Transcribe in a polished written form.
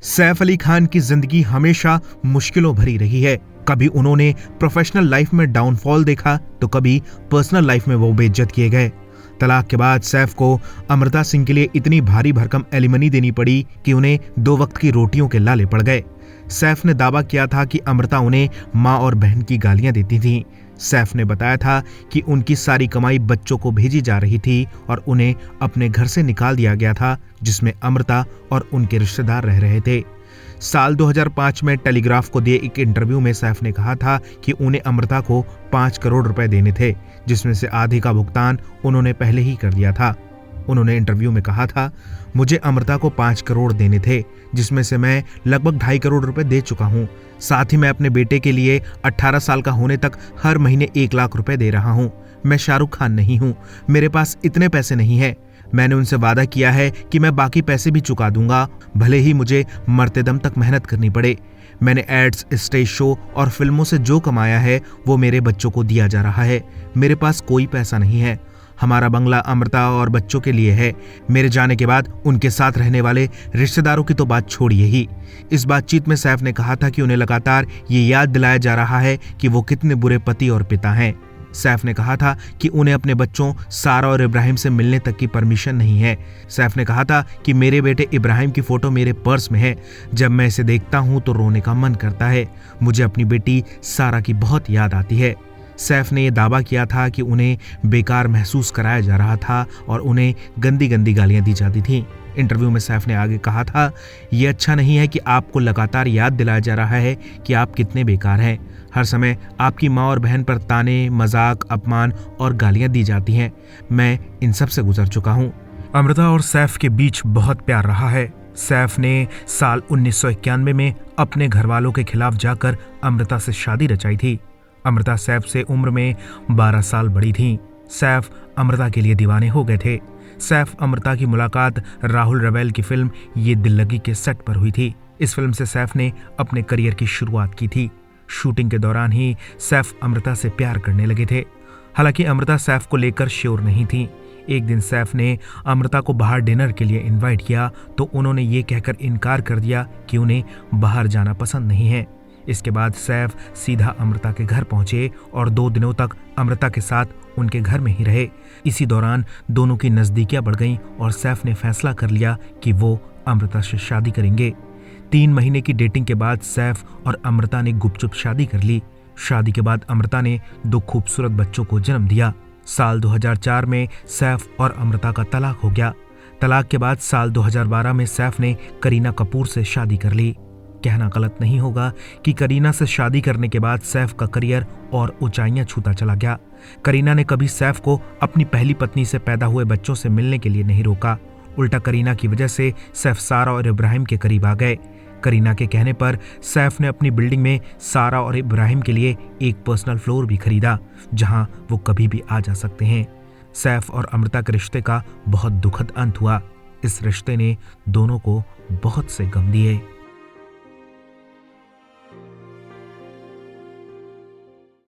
सैफ अली खान की जिंदगी हमेशा मुश्किलों भरी रही है। कभी उन्होंने प्रोफेशनल लाइफ में डाउनफॉल देखा तो कभी पर्सनल लाइफ में वो बेइज्जत किए गए। तलाक के बाद सैफ को अमृता सिंह के लिए इतनी भारी भरकम एलिमनी देनी पड़ी कि उन्हें 2 वक्त की रोटियों के लाले पड़ गए। सैफ ने दावा किया था कि अमृता उन्हें मां और बहन की गालियां देती थी। सैफ ने बताया था कि उनकी सारी कमाई बच्चों को भेजी जा रही थी और उन्हें अपने घर से निकाल दिया गया था, जिसमें अमृता और उनके रिश्तेदार रह रहे थे। साल 2005 में टेलीग्राफ को दिए एक इंटरव्यू में सैफ ने कहा था कि उन्हें अमृता को 5 करोड़ रुपए देने थे, जिसमें से आधे का भुगतान उन्होंने पहले ही कर दिया था। उन्होंने इंटरव्यू में कहा था, मुझे अमृता को 5 करोड़ देने थे, जिसमें से मैं लगभग 2.5 करोड़ रुपए दे चुका हूं। साथ ही मैं अपने बेटे के लिए 18 साल का होने तक हर महीने 1 लाख रुपए दे रहा हूं। मैं शाहरुख खान नहीं हूं, मेरे पास इतने पैसे नहीं है। मैंने उनसे वादा किया है कि मैं बाकी पैसे भी चुका दूंगा, भले ही मुझे मरते दम तक मेहनत करनी पड़े। मैंने एड्स, स्टेज शो और फिल्मों से जो कमाया है वो मेरे बच्चों को दिया जा रहा है। मेरे पास कोई पैसा नहीं है। हमारा बंगला अमृता और बच्चों के लिए है। मेरे जाने के बाद उनके साथ रहने वाले रिश्तेदारों की तो बात छोड़िए ही। इस बातचीत में सैफ ने कहा था कि उन्हें लगातार ये याद दिलाया जा रहा है कि वो कितने बुरे पति और पिता हैं। सैफ ने कहा था कि उन्हें अपने बच्चों सारा और इब्राहिम से मिलने तक की परमिशन नहीं है। सैफ ने कहा था कि मेरे बेटे इब्राहिम की फोटो मेरे पर्स में है। जब मैं इसे देखता हूं तो रोने का मन करता है। मुझे अपनी बेटी सारा की बहुत याद आती है। सैफ ने यह दावा किया था कि उन्हें बेकार महसूस कराया जा रहा था और उन्हें गंदी गंदी गालियां दी जाती थीं। इंटरव्यू में सैफ ने आगे कहा था, ये अच्छा नहीं है कि आपको लगातार याद दिलाया जा रहा है कि आप कितने बेकार हैं। हर समय आपकी माँ और बहन पर ताने, मजाक, अपमान और गालियां दी जाती हैं। मैं इन सब से गुजर चुका हूँ। अमृता और सैफ के बीच बहुत प्यार रहा है। सैफ ने साल 1991 में अपने घर वालों के खिलाफ जाकर अमृता से शादी रचाई थी। अमृता सैफ से उम्र में 12 साल बड़ी थीं। सैफ अमृता के लिए दीवाने हो गए थे। सैफ अमृता की मुलाकात राहुल रवैल की फिल्म ये दिल लगी के सेट पर हुई थी। इस फिल्म से सैफ ने अपने करियर की शुरुआत की थी। शूटिंग के दौरान ही सैफ अमृता से प्यार करने लगे थे। हालांकि अमृता सैफ को लेकर श्योर नहीं थी। एक दिन सैफ ने अमृता को बाहर डिनर के लिए इनवाइट किया तो उन्होंने ये कहकर इनकार कर दिया कि उन्हें बाहर जाना पसंद नहीं है। इसके बाद सैफ सीधा अमृता के घर पहुंचे और 2 दिनों तक अमृता के साथ उनके घर में ही रहे। इसी दौरान दोनों की नजदीकियां बढ़ गईं और सैफ ने फैसला कर लिया कि वो अमृता से शादी करेंगे। 3 महीने की डेटिंग के बाद सैफ और अमृता ने गुपचुप शादी कर ली। शादी के बाद अमृता ने 2 खूबसूरत बच्चों को जन्म दिया। साल 2004 में सैफ और अमृता का तलाक हो गया। तलाक के बाद साल 2012 में सैफ ने करीना कपूर से शादी कर ली। कहना गलत नहीं होगा कि करीना से शादी करने के बाद सैफ का करियर और ऊंचाइयां छूता चला गया। करीना ने कभी सैफ को अपनी पहली पत्नी से पैदा हुए बच्चों से मिलने के लिए नहीं रोका। उल्टा करीना की वजह से सैफ सारा और इब्राहिम के करीब आ गए। करीना के कहने पर सैफ ने अपनी बिल्डिंग में सारा और इब्राहिम के लिए एक पर्सनल फ्लोर भी खरीदा, जहां वो कभी भी आ जा सकते हैं। सैफ और अमृता के रिश्ते का बहुत दुखद अंत हुआ। इस रिश्ते ने दोनों को बहुत से गम दिए।